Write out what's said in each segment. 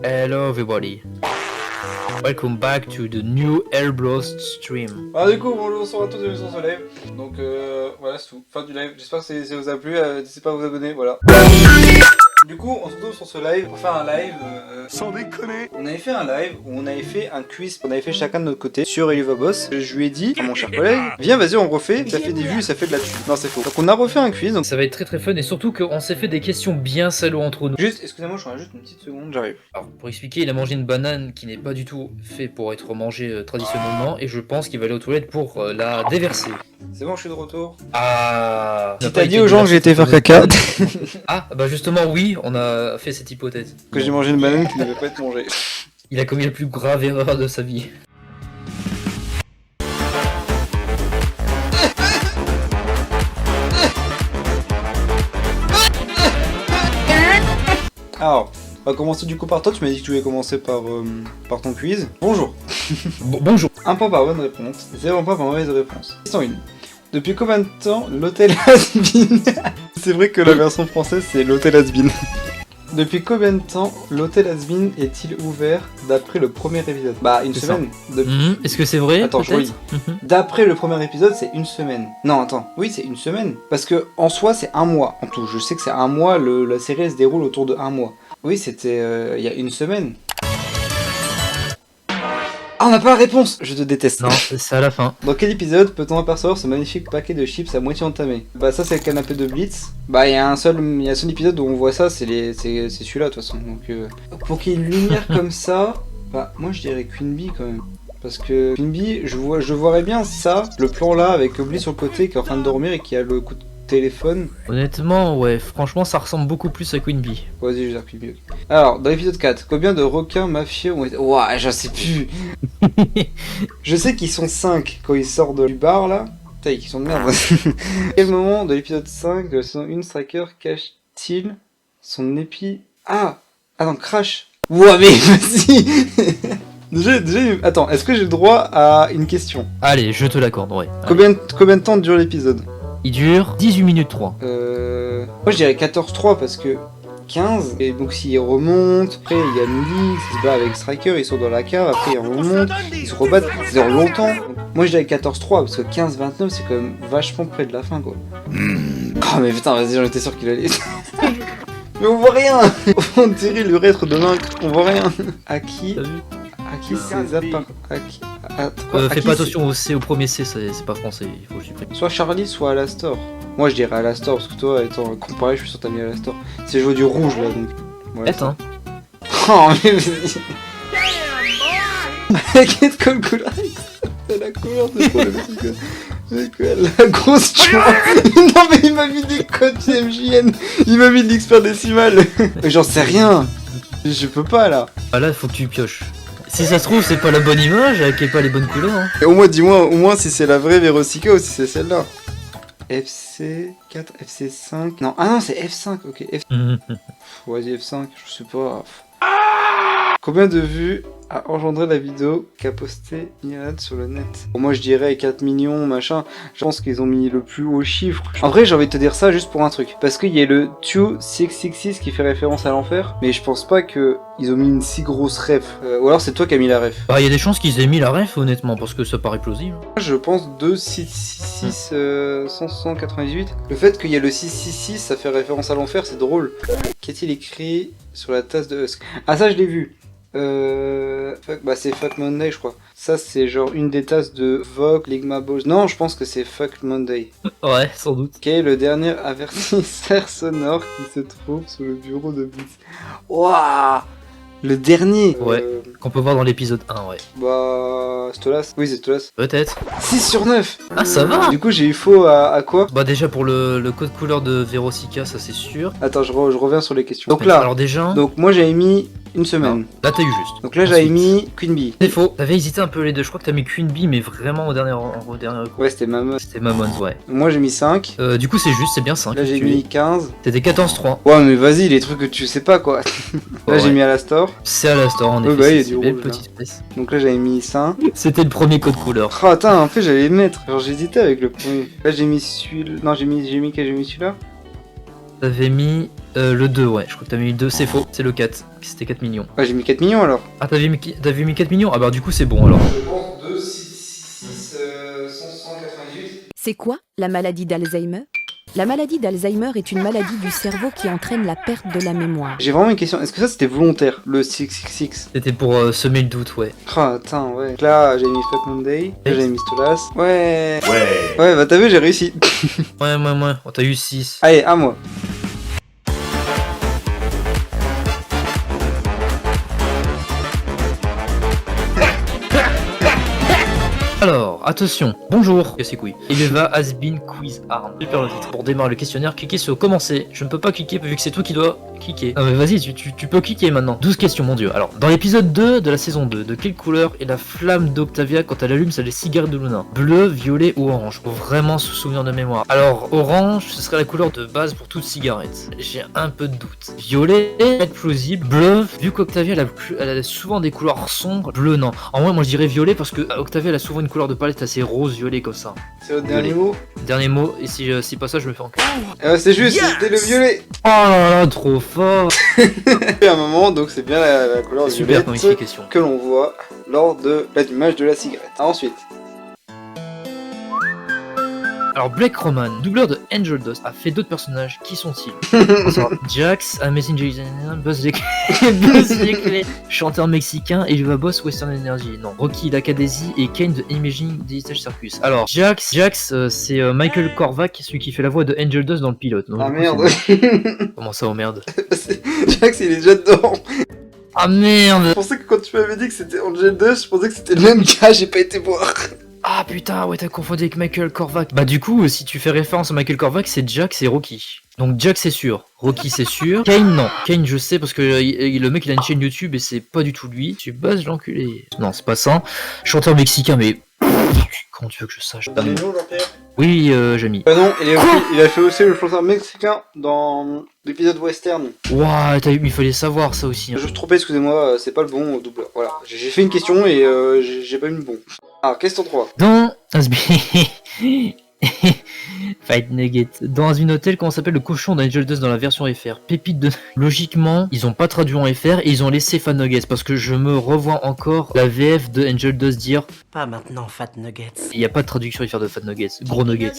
Hello everybody. Welcome back to the new Elbrost stream. Alors du coup, bonjour, bonsoir à tous et bienvenue sur ce live. Donc voilà, c'est tout. Fin du live. J'espère que ça vous a plu. N'hésitez pas à vous abonner, voilà. Du coup, on se retrouve sur ce live pour faire un live. Sans déconner. On avait fait un live où on avait fait un quiz. On avait fait chacun de notre côté sur Eliva Boss. Je lui ai dit à mon cher collègue, viens, vas-y, on refait. Ça fait des vues, ça fait de la thune. Non, c'est faux. Donc on a refait un quiz. Donc Ça va être très fun et surtout qu'on s'est fait des questions bien salauds entre nous. juste, excusez-moi, je reviens juste une petite seconde, j'arrive. Alors pour expliquer, il a mangé une banane qui n'est pas du tout fait pour être mangée traditionnellement et je pense qu'il va aller aux toilettes pour la déverser. C'est bon, je suis de retour. Ah. Si t'as dit aux gens que j'ai été faire caca, Ah bah justement oui, on a fait cette hypothèse. que j'ai mangé une banane qui ne devait pas être mangée. Il a commis la plus grave erreur de sa vie. Alors, on va commencer du coup par toi. Tu m'as dit que tu voulais commencer par ton quiz. Bonjour. Bonjour. 1 point par bonne réponse, 0 point par mauvaise réponse. Question 1. Depuis combien de temps l'hôtel Has-Been C'est vrai que la version française c'est l'hôtel Has-Been. Depuis combien de temps l'hôtel Has-Been est-il ouvert d'après le premier épisode? Bah une C'est semaine. Est-ce que c'est vrai? Attends, je peut-être D'après le premier épisode c'est une semaine. Non attends, oui c'est une semaine. Parce que en soi c'est un mois en tout. Je sais que c'est un mois, la série elle se déroule autour de un mois. Oui c'était il y a une semaine. Ah on n'a pas la réponse. Je te déteste. Non, c'est à la fin. Dans quel épisode peut-on apercevoir ce magnifique paquet de chips à moitié entamé? Bah ça c'est le canapé de Blitz. Bah il y a un seul épisode où on voit ça, c'est celui-là de toute façon. Donc pour qu'il y ait une lumière comme ça, bah moi je dirais Queen Bee quand même. Parce que Queen Bee, je verrais bien ça, le plan là avec Blitz sur le côté qui est en train de dormir et qui a le coup de téléphone. Honnêtement, ouais, franchement, ça ressemble beaucoup plus à Queen Bee. Vas-y, je vais dire Queen Bee. Ok. Alors, dans l'épisode 4, combien de requins mafieux ont été... Ouah, j'en sais plus. Je sais qu'ils sont 5 quand ils sortent du bar là. Putain, ils sont de merde. À quel moment de l'épisode 5 de la saison 1 Striker cache-t-il son épi... Ah non, Crash. Ouah, mais vas-y. Déjà, attends, est-ce que j'ai le droit à une question? Allez, je te l'accorde, ouais. Combien de temps dure l'épisode? Il dure 18 minutes 3. Moi je dirais 14-3 parce que 15, et donc s'ils remontent, après il y a Millie, qui se bat avec Striker, ils sont dans la cave, après ils remontent, ils se rebattent, ça dure longtemps. Donc, moi je dirais 14-3 parce que 15-29 c'est quand même vachement près de la fin quoi. Oh mais putain vas-y j'en étais sûr qu'il allait... Mais on voit rien. On dirait le être de vaincre, on voit rien. À qui ces Fais pas attention au C, au premier C, c'est pas français, il faut le supprimer. Soit Charlie, soit Alastor. Moi je dirais Alastor, parce que toi, étant comparé, je suis sûr que t'as mis Alastor. C'est joué du rouge là donc. Ouais, Attends. Oh mais vas-y. Quelle couleur c'est la couleur de quoi la grosse chouette. Non mais il m'a mis des codes MJN. Il m'a mis de l'expert décimal. Mais j'en sais rien. Je peux pas là. Ah là, faut que tu pioches. Si ça se trouve, c'est pas la bonne image, elle est pas les bonnes couleurs. Hein. Et au moins si c'est la vraie Vérosica ou si c'est celle-là. FC4, FC5. Non, ah non, c'est F5, ok. Vas-y, F5, je sais pas. Combien de vues a engendré la vidéo qu'a postée Mirad sur le net? Bon, moi je dirais 4 millions, machin. Je pense qu'ils ont mis le plus haut chiffre. En vrai, j'ai envie de te dire ça juste pour un truc. Parce qu'il y a le 2666 qui fait référence à l'enfer. Mais je pense pas que ils ont mis une si grosse ref. Ou alors c'est toi qui as mis la ref. Bah, y a des chances qu'ils aient mis la ref, honnêtement, parce que ça paraît plausible. Je pense 2666 198. Le fait qu'il y ait le 666, ça fait référence à l'enfer, c'est drôle. Qu'a-t-il écrit sur la tasse de Husk? Ah ça je l'ai vu. Bah c'est Fuck Monday je crois. Ça c'est genre une des tasses de Vogue, Ligma Balls. Non je pense que c'est Fuck Monday. Ouais, sans doute. Quel est le dernier avertisseur sonore qui se trouve sous le bureau de Blitz? Waouh. Le dernier. Ouais, qu'on peut voir dans l'épisode 1, ouais. Bah... Stolas. Oui c'est Stolas. Peut-être. 6 sur 9. Ah ça va. Du coup j'ai eu faux à quoi? Bah déjà pour le code couleur de Vérosica, ça c'est sûr. Attends je reviens sur les questions. Donc Mais là... alors déjà... Donc moi j'avais mis une semaine. Non, là t'as eu juste. Donc là j'avais mis Queen Bee. C'est faux. T'avais hésité un peu les deux. Je crois que t'as mis Queen Bee, mais vraiment au dernier coup. Ouais c'était Mammoth. C'était Mammon, ouais. Moi j'ai mis 5. Du coup c'est juste, c'est bien 5. Là j'ai mis 15. C'était 14-3. Ouais mais vas-y les trucs que tu sais pas quoi. Là Ouais. j'ai mis Alastor. C'est à la store en Oui, effet. bah, il y a c'est du une belle rouge, là. petite pièce. Donc là j'avais mis 5. C'était le premier code couleur. Oh attends en fait j'allais le mettre. Genre j'hésitais avec le premier. Là j'ai mis celui-là. Non j'ai mis celui-là. T'avais mis le 2, ouais. Je crois que t'avais mis le 2, c'est faux. C'est le 4. C'était 4 millions. Ouais, j'ai mis 4 millions alors. Ah, t'avais mis 4 millions? Ah bah du coup, c'est bon alors. Je pense 2, 6, 198. C'est quoi la maladie d'Alzheimer? La maladie d'Alzheimer est une maladie du cerveau qui entraîne la perte de la mémoire. J'ai vraiment une question, est-ce que ça c'était volontaire, le 666? C'était pour semer le doute, ouais. Ah, attends, ouais. Là, j'ai mis Fuck Monday, là, j'ai mis Stolas. Ouais. Ouais, bah t'as vu, j'ai réussi. Ouais. Oh, t'as eu 6. Allez, à moi. Alors, attention, bonjour, c'est couilles. Eleva has been quiz arm. Super le titre. Pour démarrer le questionnaire, cliquez sur commencer. Je ne peux pas cliquer vu que c'est toi qui dois cliquer. Ah mais vas-y, tu peux cliquer maintenant. 12 questions, mon dieu. Alors, dans l'épisode 2 de la saison 2, de quelle couleur est la flamme d'Octavia quand elle allume les cigarettes de Luna? Bleu, violet ou orange? Faut vraiment se souvenir de mémoire. Alors, orange, ce serait la couleur de base pour toute cigarette. J'ai un peu de doute. Violet, être plausible. Bleu, vu qu'Octavia elle a souvent des couleurs sombres. Bleu, non. En vrai, moi je dirais violet parce que Octavia elle a souvent une couleur de palette assez rose-violet comme ça. C'est votre dernier mot? Dernier mot, et si pas ça, je me fais enculer. C'est juste, c'était le violet. Oh là là, trop fort. Et à un moment, donc c'est bien la couleur Super comme violette explication. que l'on voit lors de l'allumage de la cigarette. Ensuite. Alors Blake Roman, doubleur de Angel Dust, a fait d'autres personnages. Qui sont-ils? Jax, Amazing Jason, Buzz l'éclair, chanteur mexicain, et Elva Boss Western Energy. Non. Rocky Lacadesi et Kane de Imaging Digital Circus. Alors Jax, c'est Michael Korvac, celui qui fait la voix de Angel Dust dans le pilote. Donc, Ah du coup, merde. Comment ça, oh merde? Jax il est déjà dedans. Ah merde. Je pensais que quand tu m'avais dit que c'était Angel Dust, je pensais que c'était le même gars, j'ai pas été voir. Ah putain, ouais, t'as confondu avec Michael Korvac. Bah du coup, si tu fais référence à Michael Korvac, c'est Jax et Rocky. Donc Jax c'est sûr, Rocky c'est sûr. Kane non, Kane je sais parce que le mec il a une chaîne YouTube et c'est pas du tout lui. Tu bases l'enculé. Non, c'est pas ça. Chanteur mexicain mais... Comment tu veux que je sache? T'as les noms, Jean-Pierre? Oui, Jamy. Non, il a fait aussi le chanteur mexicain dans l'épisode western. Ouah, il fallait savoir ça aussi. Hein. Je me suis trompé, excusez-moi, c'est pas le bon doubleur. Voilà, j'ai fait une question et j'ai pas eu le bon. Alors, question 3. Dans Fight Nugget. Dans une hôtel, comment s'appelle le cochon d'Angel Dust dans la version FR? Pépite de... Logiquement, ils ont pas traduit en FR et ils ont laissé Fat Nuggets parce que je me revois encore la VF de Angel Dust dire pas maintenant Fat Nuggets. Il y a pas de traduction FR de Fat Nuggets. Gros Nuggets.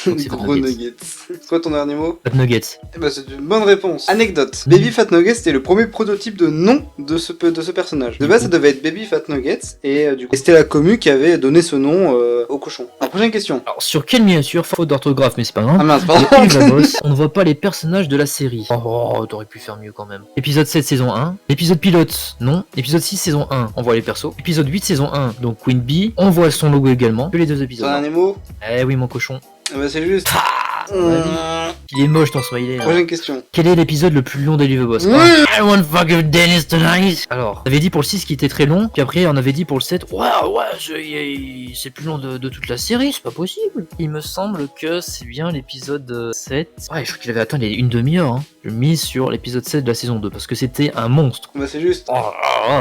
Donc c'est Fat Gros Nuggets. Nuggets. C'est quoi ton dernier mot? Fat Nuggets. Eh ben, c'est une bonne réponse. Anecdote. Baby Fat Nuggets c'était le premier prototype de nom de ce personnage. De base, ça devait être Baby Fat Nuggets et du coup, c'était la commu qui avait donné ce nom au cochon. Alors, prochaine question. Alors, sur quelle miniature, faute d'orthographe, mais c'est pas grave. Ah mince, pardon. Et Elva Boss, on ne voit pas les personnages de la série. Oh, t'aurais pu faire mieux quand même. Épisode 7 saison 1. Épisode pilote, non. Épisode 6 saison 1, on voit les persos. Épisode 8 saison 1, donc Queen Bee. On voit son logo également. Que les deux Ton épisodes. dernier mot? Eh oui, mon cochon. Eh ben, c'est juste. Il est moche ton smiley. Là. Prochaine question. Quel est l'épisode le plus long d'Elva Boss? Oui. I want fuck with Dennis tonight. Alors, on avait dit pour le 6 qui était très long, puis après on avait dit pour le 7, ouais, c'est plus long de toute la série, c'est pas possible. Il me semble que c'est bien l'épisode 7. Ouais, je crois qu'il avait atteint une demi-heure. Hein. Je mise sur l'épisode 7 de la saison 2 parce que c'était un monstre. Bah c'est juste.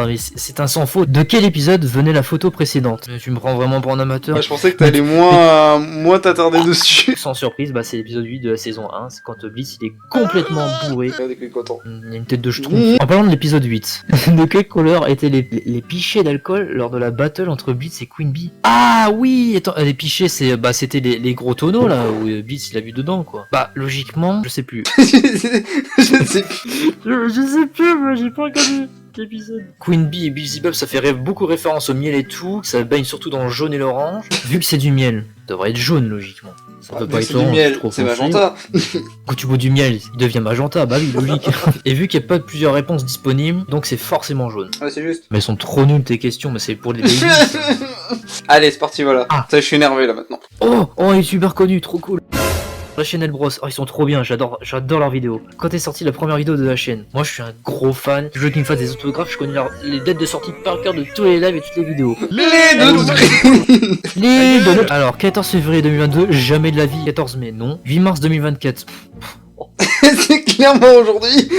Mais c'est un sans faute. De quel épisode venait la photo précédente? Tu me prends vraiment pour un amateur? Bah, je pensais que t'allais moins t'attarder dessus. Sans surprise, bah c'est l'épisode 8 de la saison 1, c'est quand Blitz il est complètement bourré. Regardez qu'il est content. Il y a une tête de schtroumpf. En parlant de l'épisode 8, de quelle couleur étaient les pichets d'alcool lors de la battle entre Blitz et Queen Bee? Ah oui, attends, les pichets c'était les gros tonneaux là où Blitz il a vu dedans quoi. Bah logiquement, je sais plus. Je sais plus. Je sais plus, moi j'ai pas regardé l'épisode. Queen Bee et Beelzebub ça fait beaucoup référence au miel et tout, ça baigne surtout dans le jaune et l'orange. Vu que c'est du miel, ça devrait être jaune logiquement. Ça peut pas être C'est du orange, miel, trop c'est foncé. magenta. Quand tu bois du miel, il devient magenta, bah oui, logique. Et vu qu'il n'y a pas plusieurs réponses disponibles, donc c'est forcément jaune. Ouais, c'est juste. Mais elles sont trop nulles tes questions, mais c'est pour les babies. Allez, c'est parti, voilà. Ah. Ça, je suis énervé là maintenant. Oh, il est super connu, trop cool. La chaîne Elbros, oh ils sont trop bien, j'adore leurs vidéos. Quand est sortie la première vidéo de la chaîne, moi je suis un gros fan. Je veux qu'ils me fassent des autographes, je connais les dates de sortie par cœur de tous les lives et toutes les vidéos. Les deux. Alors 14 février 2022, jamais de la vie. 14 mai, non. 8 mars 2024. C'est clairement aujourd'hui.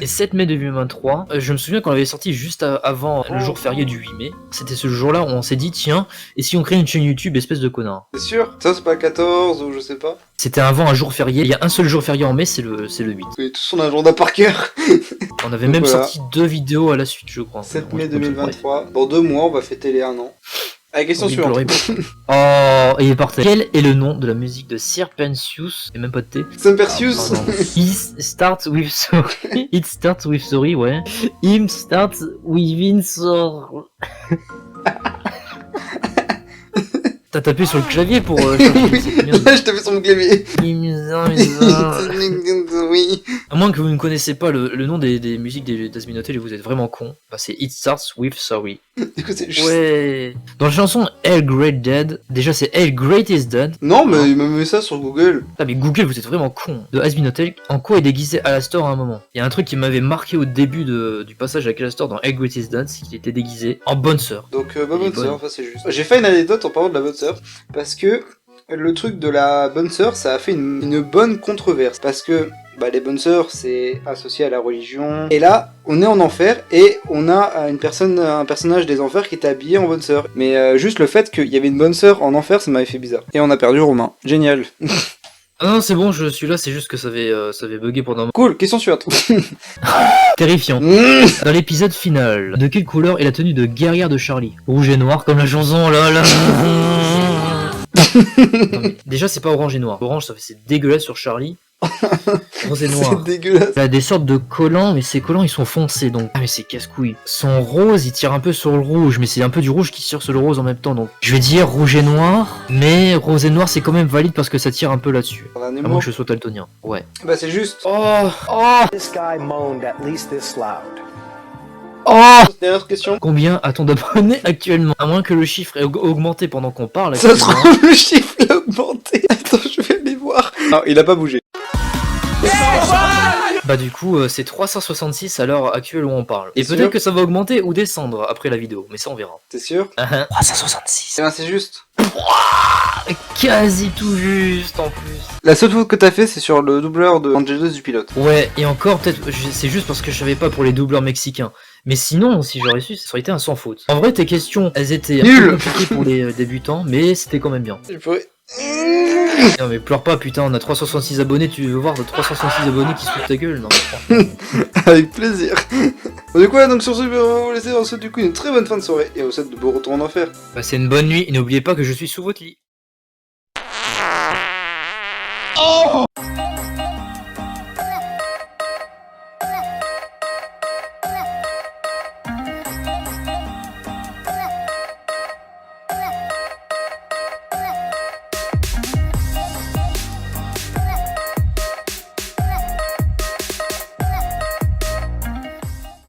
Et 7 mai 2023, je me souviens qu'on l'avait sorti juste avant le jour férié du 8 mai. C'était ce jour-là où on s'est dit, tiens, et si on crée une chaîne YouTube, espèce de connard. C'est sûr? Ça, c'est pas 14 ou je sais pas. C'était avant un jour férié. Il y a un seul jour férié en mai, c'est le 8. Et tout son agenda par cœur. On avait Donc même voilà. sorti 2 vidéos à la suite, je crois. 7 Un mai truc comme ça, 2023. Dans 2 mois, on va fêter les 1 an. Allez, question bref. suivante. Oh, et il est parti. Quel est le nom de la musique de Sir Pensius, et même pas de T? Sumpersius. It starts with sorry. It starts with sorry, ouais. Him starts with sorry. T'as tapé sur le clavier pour chercher, c'est bien. Là, je t'avais sur mon clavier. Oui. À moins que vous ne connaissez pas le nom des musiques d'Azmin Hotel et vous êtes vraiment con, bah c'est It Starts With Sorry. Du coup, c'est juste. Ouais. Dans la chanson Hell Great Dead, déjà c'est Hell Great is Dead. Non, mais il m'a mis ça sur Google. Ah mais Google, vous êtes vraiment con. De Azmin Hotel, en quoi est déguisé Alastor à un moment? Il y a un truc qui m'avait marqué au début du passage avec Alastor dans Hell Great is Dead, c'est qu'il était déguisé en bonne sœur. Donc, Il est bonne bonne. sœur, ça c'est juste. J'ai fait une anecdote en parlant de la bonne sœur, parce que le truc de la bonne sœur, ça a fait une bonne controverse. Parce que bah, les bonnes sœurs, c'est associé à la religion. Et là, on est en enfer et on a un personnage des enfers qui est habillé en bonne sœur. Mais juste le fait qu'il y avait une bonne sœur en enfer, ça m'avait fait bizarre. Et on a perdu Romain. Génial. Ah non, c'est bon, je suis là, c'est juste que ça avait bugué pendant un moment. Cool, question suivante. Terrifiant. Dans l'épisode final, de quelle couleur est la tenue de guerrière de Charlie? Rouge et noir comme la chanson, là là. Non, mais déjà, c'est pas orange et noir. Orange, c'est dégueulasse sur Charlie. Rose et noir. C'est dégueulasse. Il y a des sortes de collants, mais ces collants ils sont foncés donc. Ah, mais c'est casse-couille. Son rose il tire un peu sur le rouge, mais c'est un peu du rouge qui tire sur le rose en même temps donc. Je vais dire rouge et noir, mais rose et noir c'est quand même valide parce que ça tire un peu là-dessus. On a un À émo. moins que je sois daltonien. Ouais. Bah, c'est juste. Oh. Oh. This guy moaned at least this loud. Oh. Dernière question. Combien a-t-on d'abonnés actuellement? À moins que le chiffre ait augmenté pendant qu'on parle. Ça se actuellement. trouve, le chiffre a augmenté. Attends, je vais aller voir. Non, il a pas bougé. Bah du coup c'est 366 à l'heure actuelle où on parle. Et Sûr. peut-être que ça va augmenter ou descendre après la vidéo, mais ça on verra. T'es sûr? 366. Eh ben, c'est juste. Quasi tout juste en plus. La seule faute que t'as fait, c'est sur le doubleur de Angelos du pilote. Ouais, et encore peut-être, c'est juste parce que je savais pas pour les doubleurs mexicains. Mais sinon, si j'aurais su, ça aurait été un sans faute. En vrai, tes questions, elles étaient un peu Nul. compliquées pour les débutants, mais c'était quand même bien. Je pourrais. Non mais pleure pas, putain, on a 366 abonnés, tu veux voir 366 abonnés qui se foutent ta gueule? Non. Avec plaisir. Bon, du coup, donc sur ce, on va vous laisser. On souhaite du coup une très bonne fin de soirée et on vous souhaite de beaux retours en enfer. Passez une bonne nuit et n'oubliez pas que je suis sous votre lit.